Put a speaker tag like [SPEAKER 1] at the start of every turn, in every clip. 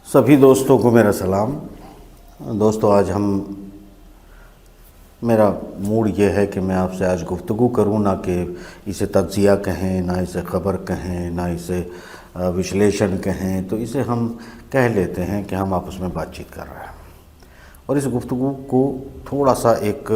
[SPEAKER 1] सभी दोस्तों को मेरा सलाम। दोस्तों, आज मेरा मूड ये है कि मैं आपसे आज गुफ्तगू करूं, ना कि इसे तज्ज़िया कहें, ना इसे ख़बर कहें, ना इसे विश्लेषण कहें। तो इसे हम कह लेते हैं कि हम आपस में बातचीत कर रहे हैं। और इस गुफ्तगू को थोड़ा सा एक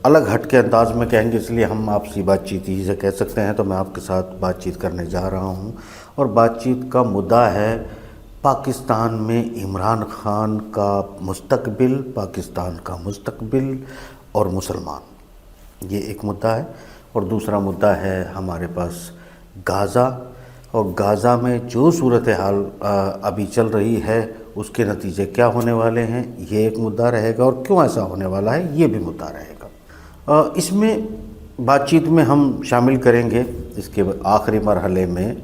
[SPEAKER 1] अलग हट के अंदाज में कहेंगे, इसलिए हम आपसी बातचीत ही से कह सकते हैं। तो मैं आपके साथ बातचीत करने जा रहा हूं और बातचीत का मुद्दा है पाकिस्तान में इमरान खान का मुस्तकबिल, पाकिस्तान का मुस्तकबिल और मुसलमान। ये एक मुद्दा है। और दूसरा मुद्दा है हमारे पास गाज़ा, और गाज़ा में जो सूरत हाल अभी चल रही है उसके नतीजे क्या होने वाले हैं, ये एक मुद्दा रहेगा। और क्यों ऐसा होने वाला है, ये भी मुद्दा रहेगा। इसमें बातचीत में हम शामिल करेंगे इसके आखिरी मरहले में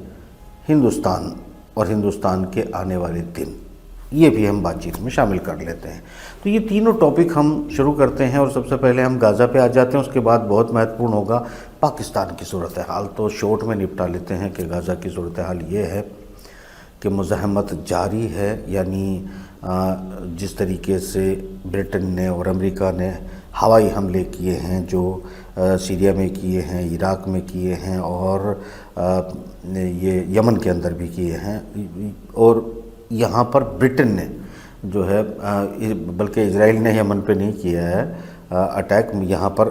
[SPEAKER 1] हिंदुस्तान और हिंदुस्तान के आने वाले दिन, ये भी हम बातचीत में शामिल कर लेते हैं। तो ये तीनों टॉपिक हम शुरू करते हैं और सबसे पहले हम गाज़ा पे आ जाते हैं। उसके बाद बहुत महत्वपूर्ण होगा पाकिस्तान की सूरत हाल। तो शॉर्ट में निपटा लेते हैं कि गाज़ा की सूरत हाल ये है कि मुज़ाहमत जारी है, यानी जिस तरीके से ब्रिटेन ने और अमेरिका ने हवाई हमले किए हैं, जो सीरिया में किए हैं, इराक़ में किए हैं और ये यमन के अंदर भी किए हैं। और यहाँ पर ब्रिटेन ने जो है, बल्कि इजराइल ने यमन पे नहीं किया है अटैक, यहाँ पर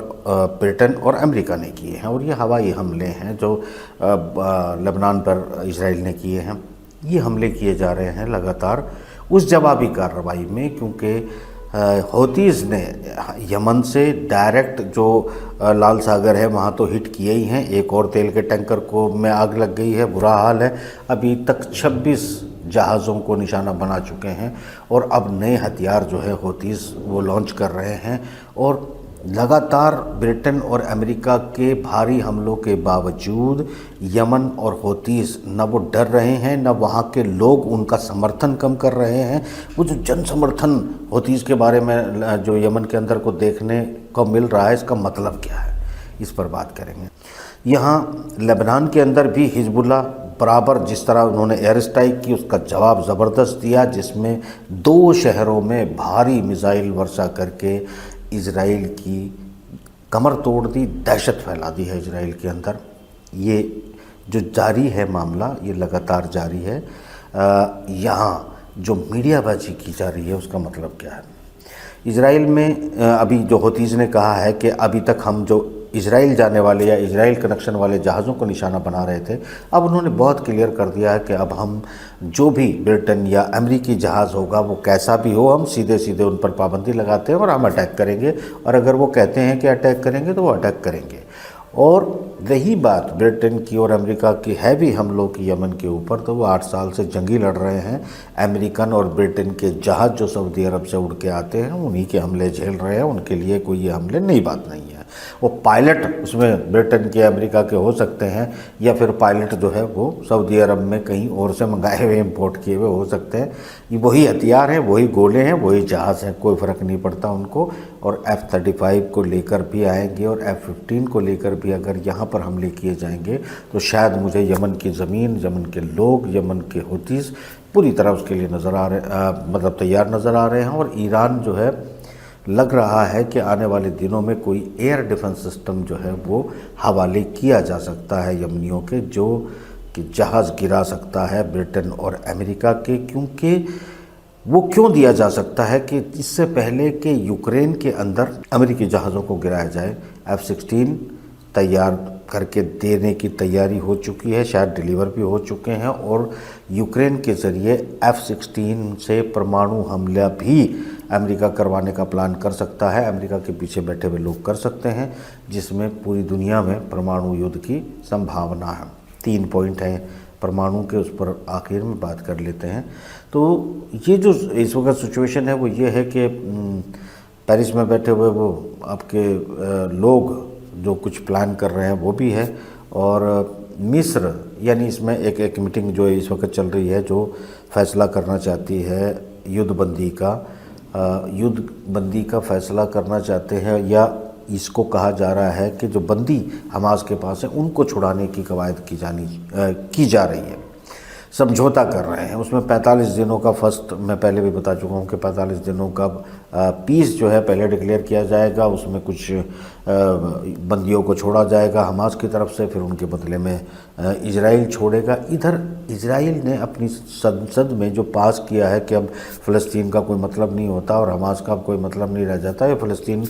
[SPEAKER 1] ब्रिटेन और अमेरिका ने किए हैं। और ये हवाई हमले हैं जो लेबनान पर इजराइल ने किए हैं। ये हमले किए जा रहे हैं लगातार उस जवाबी कार्रवाई में, क्योंकि हौतीज़ ने यमन से डायरेक्ट जो लाल सागर है वहाँ तो हिट किए ही हैं। एक और तेल के टैंकर को में आग लग गई है, बुरा हाल है। अभी तक 26 जहाज़ों को निशाना बना चुके हैं और अब नए हथियार जो है हौतीज़ वो लॉन्च कर रहे हैं। और लगातार ब्रिटेन और अमेरिका के भारी हमलों के बावजूद यमन और हौतीज़ न वो डर रहे हैं, न वहाँ के लोग उनका समर्थन कम कर रहे हैं। वो जो जन समर्थन हौतीज़ के बारे में जो यमन के अंदर को देखने को मिल रहा है, इसका मतलब क्या है, इस पर बात करेंगे। यहाँ लेबनान के अंदर भी हिजबुल्लाह बराबर जिस तरह उन्होंने एयर स्ट्राइक की, उसका जवाब ज़बरदस्त दिया, जिसमें 2 शहरों में भारी मिसाइल वर्षा करके इजराइल की कमर तोड़ दी, दहशत फैला दी है इजराइल के अंदर। ये जो जारी है मामला, ये लगातार जारी है। यहाँ जो मीडियाबाजी की जा रही है उसका मतलब क्या है। इजराइल में अभी जो हौतीज़ ने कहा है कि अभी तक हम जो इजराइल जाने वाले या इजराइल कनेक्शन वाले जहाज़ों को निशाना बना रहे थे, अब उन्होंने बहुत क्लियर कर दिया है कि अब हम जो भी ब्रिटेन या अमेरिकी जहाज़ होगा वो कैसा भी हो, हम सीधे सीधे उन पर पाबंदी लगाते हैं और हम अटैक करेंगे। और अगर वो कहते हैं कि अटैक करेंगे तो वो अटैक करेंगे। और रही बात ब्रिटेन की और अमेरिका की हैवी हमलों की यमन के ऊपर, तो वो 8 साल से जंगी लड़ रहे हैं। अमेरिकन और ब्रिटेन के जहाज़ जो सऊदी अरब से उड़ के आते हैं उन्हीं के हमले झेल रहे हैं। उनके लिए कोई ये हमले नई बात नहीं है। वो पायलट उसमें ब्रिटेन के अमेरिका के हो सकते हैं, या फिर पायलट जो है वो सऊदी अरब में कहीं और से मंगाए हुए इंपोर्ट किए हुए हो सकते हैं। ये वही हथियार हैं, वही गोले हैं, वही जहाज़ हैं, कोई फ़र्क नहीं पड़ता उनको। और F-35 को लेकर भी आएंगे और F-15 को लेकर भी अगर यहाँ पर हमले किए जाएंगे तो शायद मुझे यमन की ज़मीन, यमन के लोग, यमन के हौतीज़ पूरी तरह उसके लिए मतलब तैयार नज़र आ रहे हैं। और ईरान जो है, लग रहा है कि आने वाले दिनों में कोई एयर डिफेंस सिस्टम जो है वो हवाले किया जा सकता है यमनियों के, जो कि जहाज़ गिरा सकता है ब्रिटेन और अमेरिका के। क्योंकि वो क्यों दिया जा सकता है कि इससे पहले कि यूक्रेन के अंदर अमेरिकी जहाज़ों को गिराया जाए, F-16 तैयार करके देने की तैयारी हो चुकी है, शायद डिलीवर भी हो चुके हैं। और यूक्रेन के ज़रिए F-16 से परमाणु हमला भी अमेरिका करवाने का प्लान कर सकता है। अमेरिका के पीछे बैठे हुए लोग कर सकते हैं, जिसमें पूरी दुनिया में परमाणु युद्ध की संभावना है। 3 पॉइंट हैं परमाणु के, उस पर आखिर में बात कर लेते हैं। तो ये जो इस वक्त सिचुएशन है वो ये है कि पेरिस में बैठे हुए वो आपके लोग जो कुछ प्लान कर रहे हैं वो भी है। और मिस्र, यानी इसमें एक मीटिंग जो इस वक्त चल रही है, जो फैसला करना चाहती है युद्ध बंदी का फैसला करना चाहते हैं, या इसको कहा जा रहा है कि जो बंदी हमास के पास है उनको छुड़ाने की कवायद की जा रही है। समझौता कर रहे हैं। उसमें 45 दिनों का फर्स्ट, मैं पहले भी बता चुका हूँ कि 45 दिनों का पीस जो है पहले डिक्लेयर किया जाएगा। उसमें कुछ बंदियों को छोड़ा जाएगा हमास की तरफ से, फिर उनके बदले में इजराइल छोड़ेगा। इधर इजराइल ने अपनी संसद में जो पास किया है कि अब फ़लस्तीन का कोई मतलब नहीं होता और हमास का कोई मतलब नहीं रह जाता है, फ़लस्तीन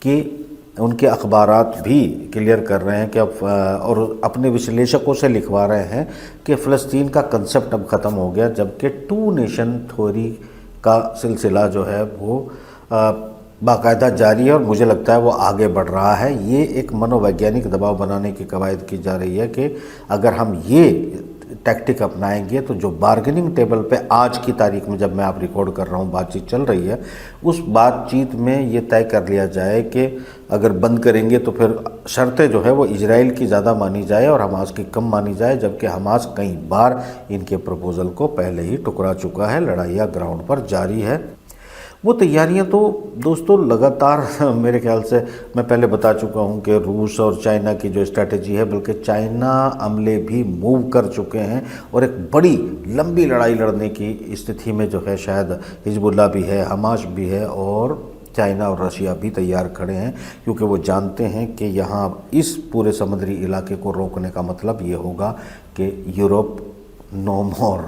[SPEAKER 1] की उनके अखबारात भी क्लियर कर रहे हैं कि अब और अपने विश्लेषकों से लिखवा रहे हैं कि फ़लस्तीन का कंसेप्ट अब ख़त्म हो गया, जबकि 2 नेशन थ्योरी का सिलसिला जो है वो बाकायदा जारी है और मुझे लगता है वो आगे बढ़ रहा है। ये एक मनोवैज्ञानिक दबाव बनाने की कवायद की जा रही है कि अगर हम ये टैक्टिक अपनाएंगे तो जो बार्गेनिंग टेबल पे आज की तारीख में, जब मैं आप रिकॉर्ड कर रहा हूँ, बातचीत चल रही है, उस बातचीत में ये तय कर लिया जाए कि अगर बंद करेंगे तो फिर शर्तें जो है वो इजराइल की ज़्यादा मानी जाए और हमास की कम मानी जाए, जबकि हमास कई बार इनके प्रपोज़ल को पहले ही ठुकरा चुका है। लड़ाइयाँ ग्राउंड पर जारी है। वो तैयारियां तो दोस्तों लगातार मेरे ख्याल से मैं पहले बता चुका हूं कि रूस और चाइना की जो स्ट्रैटेजी है, बल्कि चाइना अमले भी मूव कर चुके हैं और एक बड़ी लंबी लड़ाई लड़ने की स्थिति में जो है शायद हिजबुल्लाह भी है, हमास भी है और चाइना और रशिया भी तैयार खड़े हैं, क्योंकि वो जानते हैं कि यहाँ इस पूरे समुद्री इलाके को रोकने का मतलब ये होगा कि यूरोप नो मोर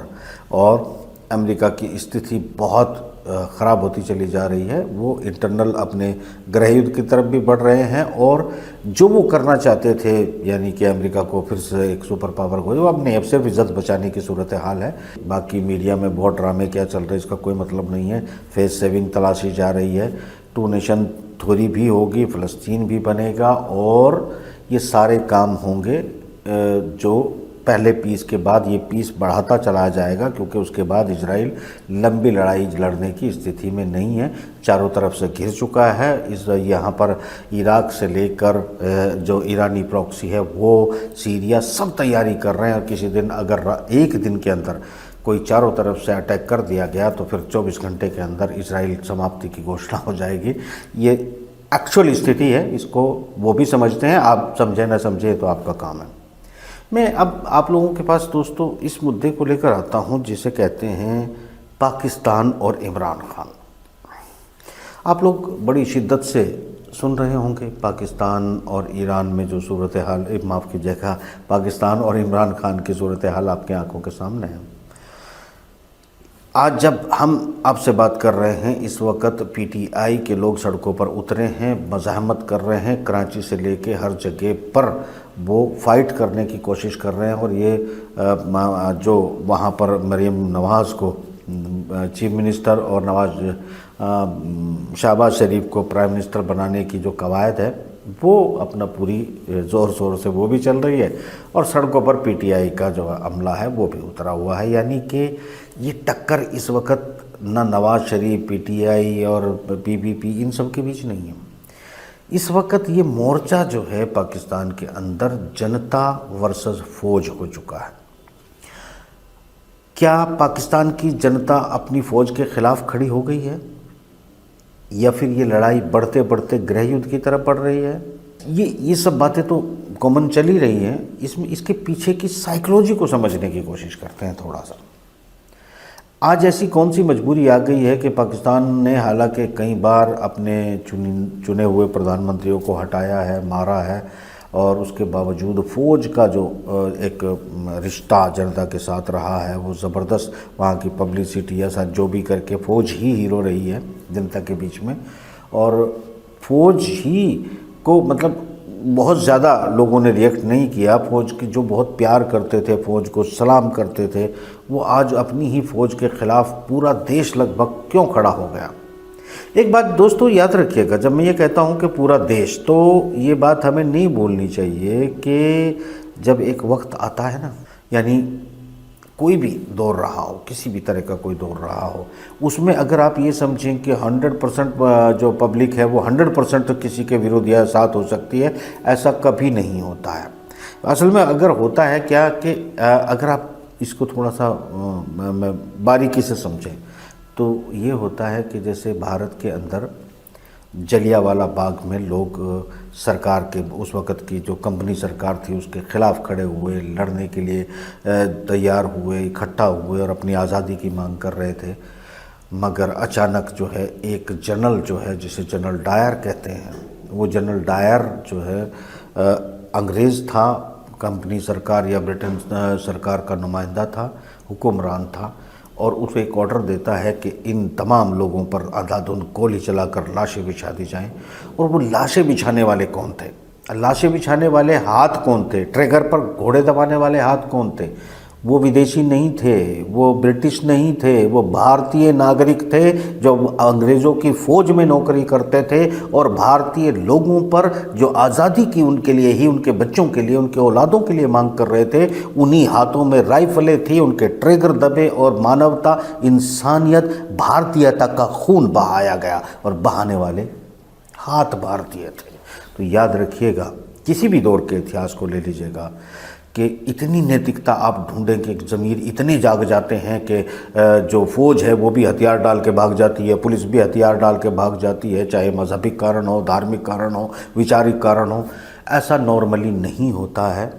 [SPEAKER 1] और अमेरिका की स्थिति बहुत ख़राब होती चली जा रही है। वो इंटरनल अपने गृह युद्ध की तरफ भी बढ़ रहे हैं और जो वो करना चाहते थे, यानी कि अमेरिका को फिर से एक सुपर पावर हो, वो अब नहीं, अब सिर्फ इज्जत बचाने की सूरत हाल है। बाकी मीडिया में बहुत ड्रामे क्या चल रहे हैं इसका कोई मतलब नहीं है। फेस सेविंग तलाशी जा रही है, 2 नेशन थ्योरी भी होगी, फ़लस्तीन भी बनेगा और ये सारे काम होंगे जो पहले पीस के बाद ये पीस बढ़ाता चला जाएगा, क्योंकि उसके बाद इजराइल लंबी लड़ाई लड़ने की स्थिति में नहीं है, चारों तरफ से घिर चुका है। इस यहाँ पर इराक से लेकर जो ईरानी प्रॉक्सी है वो सीरिया सब तैयारी कर रहे हैं और किसी दिन अगर एक दिन के अंदर कोई चारों तरफ से अटैक कर दिया गया तो फिर 24 घंटे के अंदर इजराइल समाप्ति की घोषणा हो जाएगी। ये एक्चुअल स्थिति है, इसको वो भी समझते हैं, आप समझे ना समझे तो आपका काम है। मैं अब आप लोगों के पास दोस्तों इस मुद्दे को लेकर आता हूं जिसे कहते हैं पाकिस्तान और इमरान खान। आप लोग बड़ी शिद्दत से सुन रहे होंगे पाकिस्तान और ईरान में जो सूरत हाल, माफ़ कीजिएगा, पाकिस्तान और इमरान खान की सूरत हाल आपके आंखों के सामने है। आज जब हम आपसे बात कर रहे हैं इस वक्त पीटीआई के लोग सड़कों पर उतरे हैं, मज़ाहमत कर रहे हैं, कराची से लेके हर जगह पर वो फाइट करने की कोशिश कर रहे हैं और ये जो वहाँ पर मरीम नवाज़ को चीफ मिनिस्टर और शहबाज शरीफ को प्राइम मिनिस्टर बनाने की जो कवायद है वो अपना पूरी ज़ोर शोर से वो भी चल रही है और सड़कों पर पीटीआई का जो अमला है वो भी उतरा हुआ है। यानी कि ये टक्कर इस वक्त ना नवाज़ शरीफ, पीटीआई और पीपीपी इन सब के बीच नहीं है। इस वक्त ये मोर्चा जो है पाकिस्तान के अंदर जनता वर्सेस फौज हो चुका है। क्या पाकिस्तान की जनता अपनी फ़ौज के ख़िलाफ़ खड़ी हो गई है या फिर ये लड़ाई बढ़ते बढ़ते गृह युद्ध की तरफ बढ़ रही है? ये सब बातें तो कॉमन चल ही रही हैं। इसमें इसके पीछे की साइकोलॉजी को समझने की कोशिश करते हैं थोड़ा सा। आज ऐसी कौन सी मजबूरी आ गई है कि पाकिस्तान ने हालांकि कई बार अपने चुने हुए प्रधानमंत्रियों को हटाया है, मारा है, और उसके बावजूद फ़ौज का जो एक रिश्ता जनता के साथ रहा है वो ज़बरदस्त, वहाँ की पब्लिसिटी ऐसा जो भी करके फ़ौज ही हीरो रही है जनता के बीच में। और फ़ौज ही को मतलब बहुत ज़्यादा लोगों ने रिएक्ट नहीं किया। फ़ौज की जो बहुत प्यार करते थे, फ़ौज को सलाम करते थे, वो आज अपनी ही फ़ौज के ख़िलाफ़ पूरा देश लगभग क्यों खड़ा हो गया। एक बात दोस्तों याद रखिएगा, जब मैं ये कहता हूँ कि पूरा देश, तो ये बात हमें नहीं बोलनी चाहिए कि जब एक वक्त आता है ना, यानी कोई भी दौर रहा हो, किसी भी तरह का कोई दौर रहा हो, उसमें अगर आप ये समझें कि 100% जो पब्लिक है वो 100% तो किसी के विरोध या साथ हो सकती है, ऐसा कभी नहीं होता है। असल में अगर होता है क्या कि अगर आप इसको थोड़ा सा बारीकी से समझें तो ये होता है कि जैसे भारत के अंदर जलियांवाला बाग में लोग सरकार के, उस वक़्त की जो कंपनी सरकार थी उसके ख़िलाफ़ खड़े हुए, लड़ने के लिए तैयार हुए, इकट्ठा हुए और अपनी आज़ादी की मांग कर रहे थे। मगर अचानक जो है एक जनरल जो है, जिसे जनरल डायर कहते हैं, वो जनरल डायर जो है अंग्रेज़ था, कंपनी सरकार या ब्रिटेन सरकार का नुमाइंदा था, हुक्मरान था, और उसे एक ऑर्डर देता है कि इन तमाम लोगों पर अंधाधुंध गोली चलाकर लाशें बिछा दी जाएं। और वो लाशें बिछाने वाले कौन थे, लाशें बिछाने वाले हाथ कौन थे, ट्रिगर पर घोड़े दबाने वाले हाथ कौन थे? वो विदेशी नहीं थे, वो ब्रिटिश नहीं थे, वो भारतीय नागरिक थे जो अंग्रेज़ों की फ़ौज में नौकरी करते थे और भारतीय लोगों पर जो आज़ादी की उनके लिए ही, उनके बच्चों के लिए, उनके औलादों के लिए मांग कर रहे थे। उन्हीं हाथों में राइफलें थी, उनके ट्रिगर दबे और मानवता, इंसानियत, भारतीयता का खून बहाया गया और बहाने वाले हाथ भारतीय थे। तो याद रखिएगा, किसी भी दौर के इतिहास को ले लीजिएगा कि इतनी नैतिकता आप ढूंढेंगे, ज़मीर इतने जाग जाते हैं कि जो फ़ौज है वो भी हथियार डाल के भाग जाती है, पुलिस भी हथियार डाल के भाग जाती है, चाहे मजहबी कारण हो, धार्मिक कारण हो, वैचारिक कारण हो। ऐसा नॉर्मली नहीं होता है।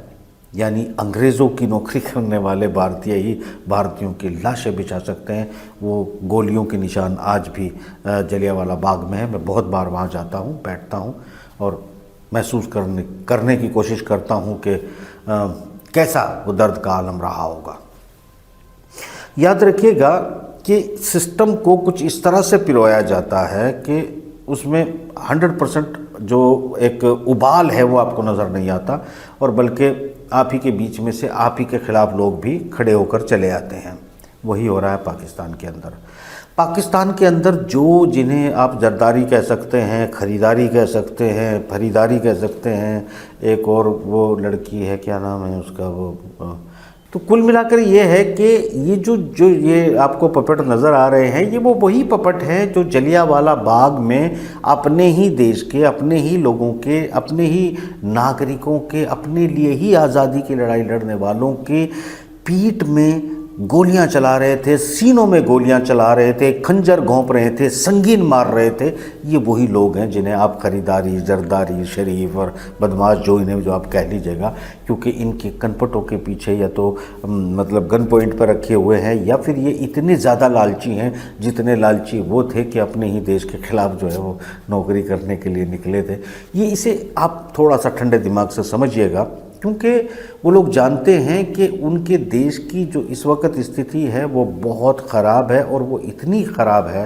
[SPEAKER 1] यानी अंग्रेज़ों की नौकरी करने वाले भारतीय ही भारतीयों की लाशें बिछा सकते हैं। वो गोलियों के निशान आज भी जलियांवाला बाग में है। मैं बहुत बार वहाँ जाता हूँ, बैठता हूँ और महसूस करने की कोशिश करता हूँ कि कैसा वो दर्द का आलम रहा होगा। याद रखिएगा कि सिस्टम को कुछ इस तरह से पिरोया जाता है कि उसमें 100% जो एक उबाल है वो आपको नज़र नहीं आता, और बल्कि आप ही के बीच में से आप ही के ख़िलाफ़ लोग भी खड़े होकर चले आते हैं। वही हो रहा है पाकिस्तान के अंदर। पाकिस्तान के अंदर जो, जिन्हें आप जरदारी कह सकते हैं, ख़रीदारी कह सकते हैं, फरीदारी कह सकते हैं, एक और वो लड़की है, क्या नाम है उसका, वो, तो कुल मिलाकर ये है कि ये जो ये आपको पपट नज़र आ रहे हैं, ये वो वही पपट हैं जो जलियांवाला बाग में अपने ही देश के, अपने ही लोगों के, अपने ही नागरिकों के, अपने लिए ही आज़ादी की लड़ाई लड़ने वालों के पीठ में गोलियां चला रहे थे, सीनों में गोलियां चला रहे थे, खंजर घोंप रहे थे, संगीन मार रहे थे। ये वही लोग हैं जिन्हें आप खरीदारी, जरदारी, शरीफ और बदमाश, जो इन्हें जो आप कह लीजिएगा, क्योंकि इनके कनपटों के पीछे या तो मतलब गन पॉइंट पर रखे हुए हैं, या फिर ये इतने ज़्यादा लालची हैं जितने लालची वो थे कि अपने ही देश के ख़िलाफ़ जो है वो नौकरी करने के लिए निकले थे। ये इसे आप थोड़ा सा ठंडे दिमाग से समझिएगा, क्योंकि वो लोग जानते हैं कि उनके देश की जो इस वक्त स्थिति है वो बहुत ख़राब है, और वो इतनी ख़राब है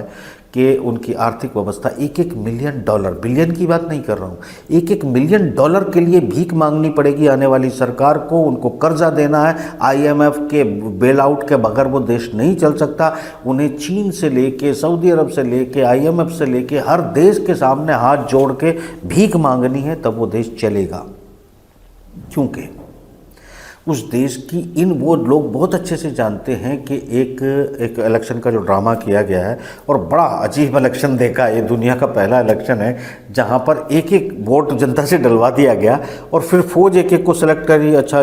[SPEAKER 1] कि उनकी आर्थिक व्यवस्था $1-1 मिलियन, बिलियन की बात नहीं कर रहा हूँ, $1-1 मिलियन के लिए भीख मांगनी पड़ेगी आने वाली सरकार को। उनको कर्जा देना है, IMF के बेल आउट के बगैर वो देश नहीं चल सकता। उन्हें चीन से लेके, सऊदी अरब से लेके, IMF से लेके हर देश के सामने हाथ जोड़ के भीख मांगनी है, तब वो देश चलेगा। क्योंकि उस देश की वो लोग बहुत अच्छे से जानते हैं कि एक इलेक्शन का जो ड्रामा किया गया है, और बड़ा अजीब इलेक्शन देखा, ये दुनिया का पहला इलेक्शन है जहां पर एक वोट जनता से डलवा दिया गया और फिर फौज एक को सेलेक्ट करी। अच्छा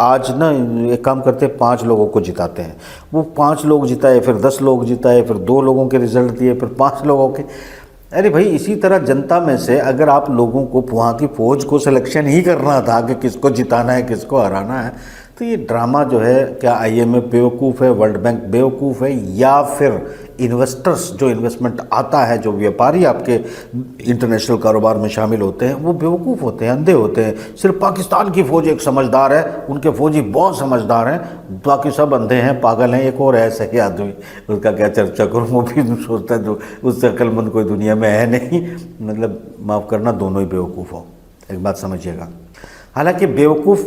[SPEAKER 1] आज ना एक काम करते, 5 लोगों को जिताते हैं। वो 5 लोग जिताए, फिर 10 लोग जिताए, फिर 2 लोगों के रिजल्ट दिए, फिर 5 लोगों के। अरे भाई, इसी तरह जनता में से अगर आप लोगों को, वहाँ की फ़ौज को सिलेक्शन ही करना था कि किसको जिताना है, किसको हराना है, तो ये ड्रामा जो है, क्या IMF बेवकूफ़ है, वर्ल्ड बैंक बेवकूफ़ है, या फिर इन्वेस्टर्स, जो इन्वेस्टमेंट आता है, जो व्यापारी आपके इंटरनेशनल कारोबार में शामिल होते हैं, वो बेवकूफ़ होते हैं, अंधे होते हैं। सिर्फ पाकिस्तान की फ़ौज एक समझदार है, उनके फ़ौजी बहुत समझदार हैं, बाकी सब अंधे हैं, पागल हैं। एक और है सही आदमी, उसका क्या चर्चा करूँ, वो भी सोचता है जो उससे अक्लमंद कोई दुनिया में है नहीं। मतलब माफ़ करना, दोनों ही बेवकूफ़ हो, एक बात समझिएगा। हालांकि बेवकूफ़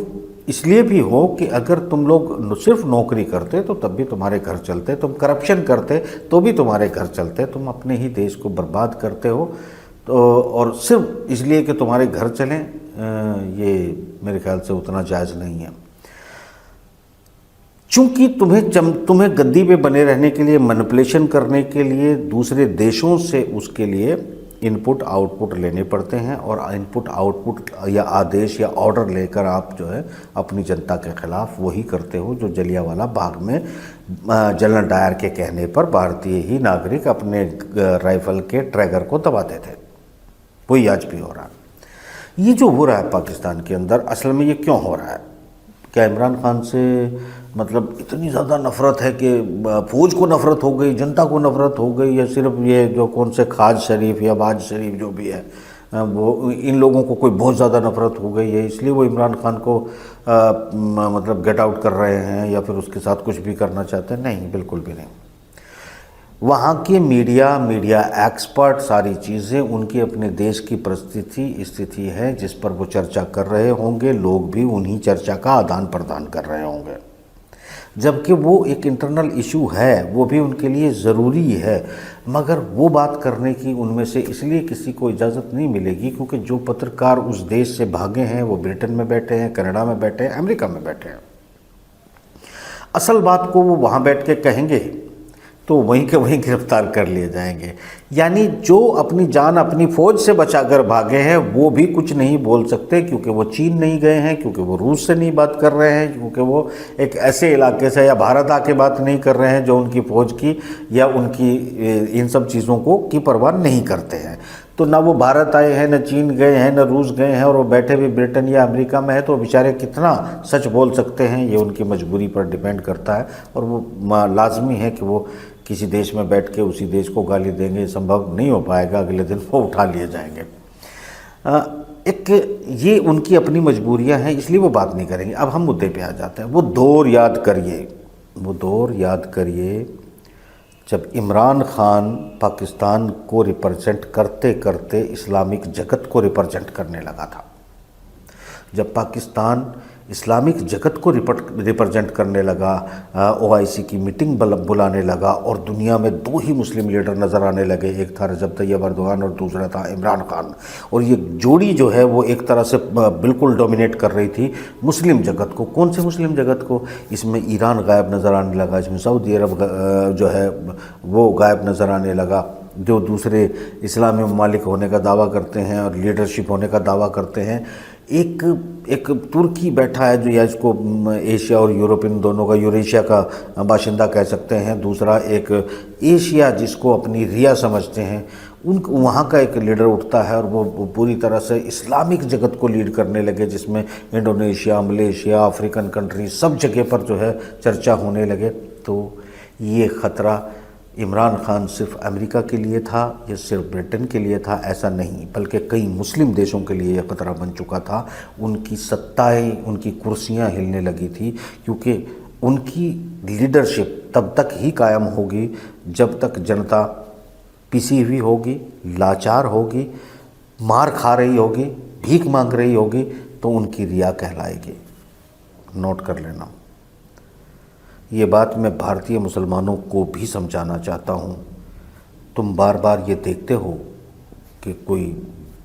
[SPEAKER 1] इसलिए भी हो कि अगर तुम लोग सिर्फ नौकरी करते तो तब भी तुम्हारे घर चलते, तुम करप्शन करते तो भी तुम्हारे घर चलते, तुम अपने ही देश को बर्बाद करते हो। तो और सिर्फ इसलिए कि तुम्हारे घर चलें, ये मेरे ख्याल से उतना जायज़ नहीं है। चूँकि तुम्हें गद्दी पे बने रहने के लिए, मैनिपुलेशन करने के लिए दूसरे देशों से उसके लिए इनपुट आउटपुट लेने पड़ते हैं, और इनपुट आउटपुट या आदेश या ऑर्डर लेकर आप जो है अपनी जनता के ख़िलाफ़ वही करते हो जो जलियांवाला बाग में जनरल डायर के कहने पर भारतीय ही नागरिक अपने राइफल के ट्रैगर को दबाते थे। वही आज भी हो रहा है। ये जो हो रहा है पाकिस्तान के अंदर, असल में ये क्यों हो रहा है? क्या इमरान खान से मतलब इतनी ज़्यादा नफ़रत है कि फ़ौज को नफ़रत हो गई, जनता को नफ़रत हो गई, या सिर्फ ये जो कौन से खाज शरीफ या बाज शरीफ जो भी है वो इन लोगों को कोई बहुत ज़्यादा नफ़रत हो गई है, इसलिए वो इमरान खान को मतलब गेट आउट कर रहे हैं या फिर उसके साथ कुछ भी करना चाहते हैं? नहीं, बिल्कुल भी नहीं। वहाँ के मीडिया एक्सपर्ट सारी चीज़ें उनकी अपने देश की परिस्थिति स्थिति है जिस पर वो चर्चा कर रहे होंगे, लोग भी उन्हीं चर्चा का आदान प्रदान कर रहे होंगे, जबकि वो एक इंटरनल इशू है, वो भी उनके लिए ज़रूरी है, मगर वो बात करने की उनमें से इसलिए किसी को इजाज़त नहीं मिलेगी क्योंकि जो पत्रकार उस देश से भागे हैं वो ब्रिटेन में बैठे हैं, कनाडा में बैठे हैं, अमेरिका में बैठे हैं। असल बात को वो वहाँ बैठ के कहेंगे तो वहीं के वहीं गिरफ्तार कर लिए जाएंगे। यानी जो अपनी जान अपनी फ़ौज से बचाकर भागे हैं वो भी कुछ नहीं बोल सकते, क्योंकि वो चीन नहीं गए हैं, क्योंकि वो रूस से नहीं बात कर रहे हैं, क्योंकि वो एक ऐसे इलाके से या भारत आके बात नहीं कर रहे हैं जो उनकी फ़ौज की या उनकी इन सब चीज़ों को की परवाह नहीं करते हैं। तो ना वो भारत आए हैं, न चीन गए हैं, न रूस गए हैं, और वो बैठे भी ब्रिटेन या अमेरिका में है, तो बेचारे कितना सच बोल सकते हैं ये उनकी मजबूरी पर डिपेंड करता है। और वो लाजमी है कि वो किसी देश में बैठ के उसी देश को गाली देंगे, संभव नहीं हो पाएगा, अगले दिन वो उठा लिए जाएंगे। एक ये उनकी अपनी मजबूरियां हैं, इसलिए वो बात नहीं करेंगे। अब हम मुद्दे पे आ जाते हैं। वो दौर याद करिए जब इमरान खान पाकिस्तान को रिप्रेजेंट करते करते इस्लामिक जगत को रिप्रेजेंट करने लगा था। जब पाकिस्तान इस्लामिक जगत को रिप्रेजेंट करने लगा, ओआईसी की मीटिंग बुलाने लगा, और दुनिया में दो ही मुस्लिम लीडर नज़र आने लगे, एक था रजब तैयब अर्दोगान और दूसरा था इमरान खान। और ये जोड़ी जो है वो एक तरह से बिल्कुल डोमिनेट कर रही थी मुस्लिम जगत को। कौन से मुस्लिम जगत को? इसमें ईरान गायब नज़र आने लगा, इसमें सऊदी अरब जो है वो गायब नज़र आने लगा, जो दूसरे इस्लामी ममालिक होने का दावा करते हैं और लीडरशिप होने का दावा करते हैं। एक तुर्की बैठा है जो या इसको एशिया और यूरोप इन दोनों का, यूरेशिया का बाशिंदा कह सकते हैं। दूसरा एक एशिया जिसको अपनी रिया समझते हैं, वहाँ का एक लीडर उठता है और वो पूरी तरह से इस्लामिक जगत को लीड करने लगे, जिसमें इंडोनेशिया, मलेशिया, अफ्रीकन कंट्री सब जगह पर जो है चर्चा होने लगे। तो ये ख़तरा इमरान खान सिर्फ अमेरिका के लिए था या सिर्फ ब्रिटेन के लिए था, ऐसा नहीं, बल्कि कई मुस्लिम देशों के लिए यह ख़तरा बन चुका था। उनकी सत्ताएं, उनकी कुर्सियां हिलने लगी थी, क्योंकि उनकी लीडरशिप तब तक ही कायम होगी जब तक जनता पिसी हुई होगी, लाचार होगी, मार खा रही होगी, भीख मांग रही होगी, तो उनकी रिया कहलाएगी। नोट कर लेना। ये बात मैं भारतीय मुसलमानों को भी समझाना चाहता हूँ। तुम बार बार ये देखते हो कि कोई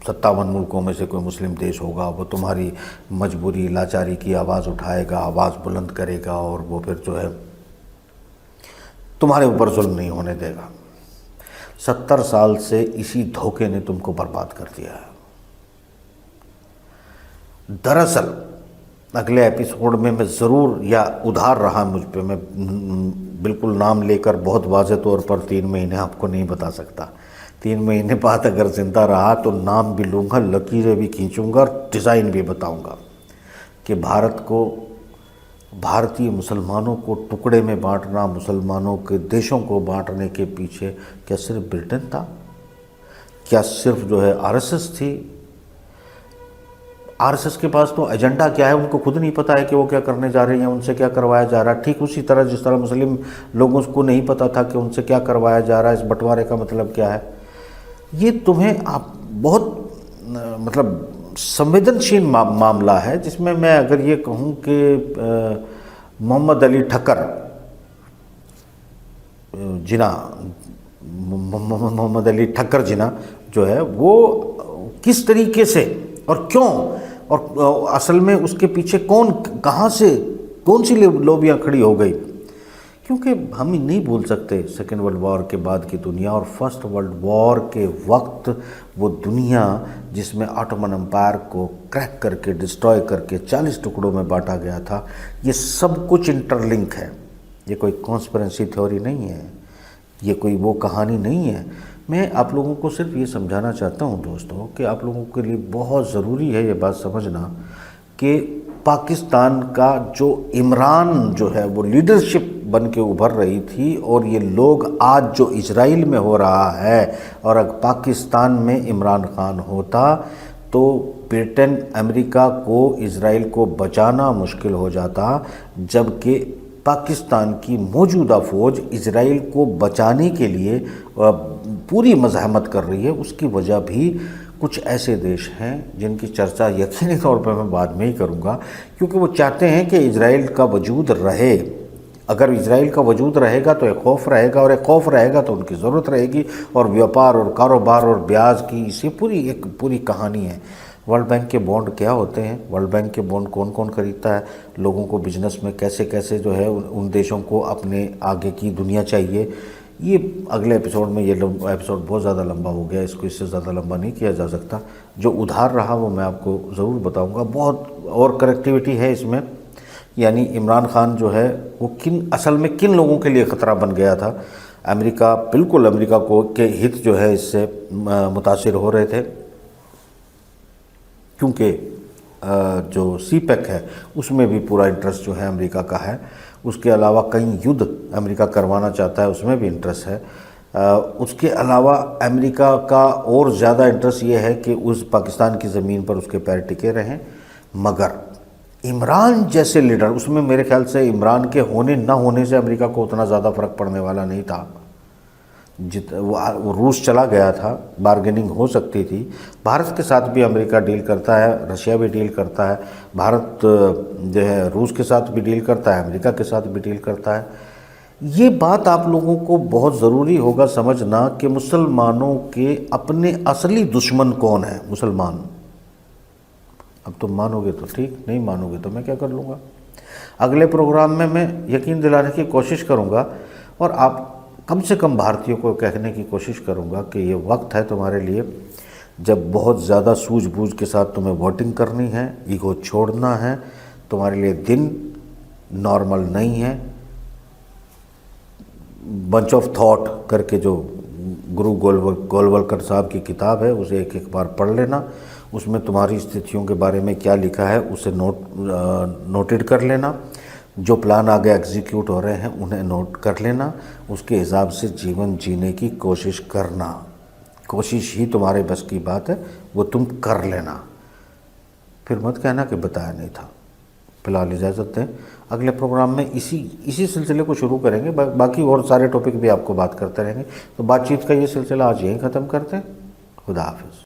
[SPEAKER 1] 57 मुल्कों में से कोई मुस्लिम देश होगा, वो तुम्हारी मजबूरी, लाचारी की आवाज़ उठाएगा, आवाज़ बुलंद करेगा, और वो फिर जो है तुम्हारे ऊपर जुल्म नहीं होने देगा। 70 साल से इसी धोखे ने तुमको बर्बाद कर दिया है। दरअसल अगले एपिसोड में मैं ज़रूर, या उधार रहा मुझ पे, मैं बिल्कुल नाम लेकर बहुत वाज़े तौर पर 3 महीने आपको नहीं बता सकता। 3 महीने बाद अगर ज़िंदा रहा तो नाम भी लूँगा, लकीरें भी खींचूँगा और डिज़ाइन भी बताऊँगा कि भारत को, भारतीय मुसलमानों को टुकड़े में बांटना, मुसलमानों के देशों को बांटने के पीछे क्या सिर्फ ब्रिटेन था? क्या सिर्फ जो है आरएसएस थी? आरएसएस के पास तो एजेंडा क्या है उनको खुद नहीं पता है कि वो क्या करने जा रहे हैं, उनसे क्या करवाया जा रहा है। ठीक उसी तरह जिस तरह मुस्लिम लोगों को नहीं पता था कि उनसे क्या करवाया जा रहा है, इस बंटवारे का मतलब क्या है। ये तुम्हें आप बहुत मतलब संवेदनशील मामला है, जिसमें मैं अगर ये कहूँ कि मोहम्मद अली ठक्कर जिना, मोहम्मद अली ठक्कर जिना जो है वो किस तरीके से और क्यों, और असल में उसके पीछे कौन, कहाँ से, कौन सी लोबियाँ खड़ी हो गई। क्योंकि हम नहीं भूल सकते सेकेंड वर्ल्ड वॉर के बाद की दुनिया और फर्स्ट वर्ल्ड वॉर के वक्त वो दुनिया जिसमें ऑटोमन एम्पायर को क्रैक करके, डिस्ट्रॉय करके 40 टुकड़ों में बांटा गया था। ये सब कुछ इंटरलिंक है। ये कोई कॉन्स्पिरेसी थ्योरी नहीं है, ये कोई वो कहानी नहीं है। मैं आप लोगों को सिर्फ ये समझाना चाहता हूँ दोस्तों कि आप लोगों के लिए बहुत ज़रूरी है ये बात समझना कि पाकिस्तान का जो इमरान जो है वो लीडरशिप बन के उभर रही थी, और ये लोग आज जो इजराइल में हो रहा है, और अगर पाकिस्तान में इमरान खान होता तो ब्रिटेन अमेरिका को इजराइल को बचाना मुश्किल हो जाता, जबकि पाकिस्तान की मौजूदा फ़ौज इजराइल को बचाने के लिए पूरी मज़ाहमत कर रही है। उसकी वजह भी कुछ ऐसे देश हैं जिनकी चर्चा यकीनी तौर पर मैं बाद में ही करूँगा, क्योंकि वो चाहते हैं कि इजराइल का वजूद रहे। अगर इजराइल का वजूद रहेगा तो एक खौफ रहेगा, और एक खौफ रहेगा तो उनकी ज़रूरत रहेगी, और व्यापार और कारोबार और ब्याज की इसी पूरी कहानी है। वर्ल्ड बैंक के बॉन्ड क्या होते हैं, वर्ल्ड बैंक के बॉन्ड कौन कौन खरीदता है, लोगों को बिजनेस में कैसे कैसे जो है उन देशों को अपने आगे की दुनिया चाहिए, ये अगले एपिसोड में, ये एपिसोड बहुत ज़्यादा लंबा हो गया, इसको इससे ज़्यादा लंबा नहीं किया जा सकता। जो उधार रहा वो मैं आपको ज़रूर बताऊंगा। बहुत और कनेक्टिविटी है इसमें, यानी इमरान खान जो है वो असल में किन लोगों के लिए ख़तरा बन गया था। अमेरिका, बिल्कुल अमेरिका को के हित जो है इससे मुतासिर हो रहे थे, क्योंकि जो सीपैक है उसमें भी पूरा इंटरेस्ट जो है अमेरिका का है। उसके अलावा कई युद्ध अमेरिका करवाना चाहता है, उसमें भी इंटरेस्ट है। उसके अलावा अमेरिका का और ज़्यादा इंटरेस्ट ये है कि उस पाकिस्तान की ज़मीन पर उसके पैर टिके रहें। मगर इमरान जैसे लीडर, उसमें मेरे ख्याल से इमरान के होने ना होने से अमेरिका को उतना ज़्यादा फ़र्क पड़ने वाला नहीं था। वो रूस चला गया था, बार्गेनिंग हो सकती थी। भारत के साथ भी अमेरिका डील करता है, रशिया भी डील करता है, भारत जो है रूस के साथ भी डील करता है, अमेरिका के साथ भी डील करता है। ये बात आप लोगों को बहुत ज़रूरी होगा समझना कि मुसलमानों के अपने असली दुश्मन कौन है। मुसलमान। अब तुम मानोगे तो ठीक, नहीं मानोगे तो मैं क्या कर लूँगा। अगले प्रोग्राम में मैं यकीन दिलाने की कोशिश करूँगा, और आप कम से कम भारतीयों को कहने की कोशिश करूंगा कि ये वक्त है तुम्हारे लिए जब बहुत ज़्यादा सूझबूझ के साथ तुम्हें वोटिंग करनी है, ईगो छोड़ना है। तुम्हारे लिए दिन नॉर्मल नहीं है। बंच ऑफ थॉट करके जो गुरु गोलवलकर साहब की किताब है उसे एक बार पढ़ लेना। उसमें तुम्हारी स्थितियों के बारे में क्या लिखा है उसे नोटेड कर लेना। जो प्लान आगे एग्जीक्यूट हो रहे हैं उन्हें नोट कर लेना। उसके हिसाब से जीवन जीने की कोशिश करना। कोशिश ही तुम्हारे बस की बात है, वो तुम कर लेना। फिर मत कहना कि बताया नहीं था। फिलहाल इजाज़त दें, अगले प्रोग्राम में इसी सिलसिले को शुरू करेंगे। बाकी और सारे टॉपिक भी आपको बात करते रहेंगे। तो बातचीत का ये सिलसिला आज यहीं ख़त्म करते हैं। खुदा हाफिज़।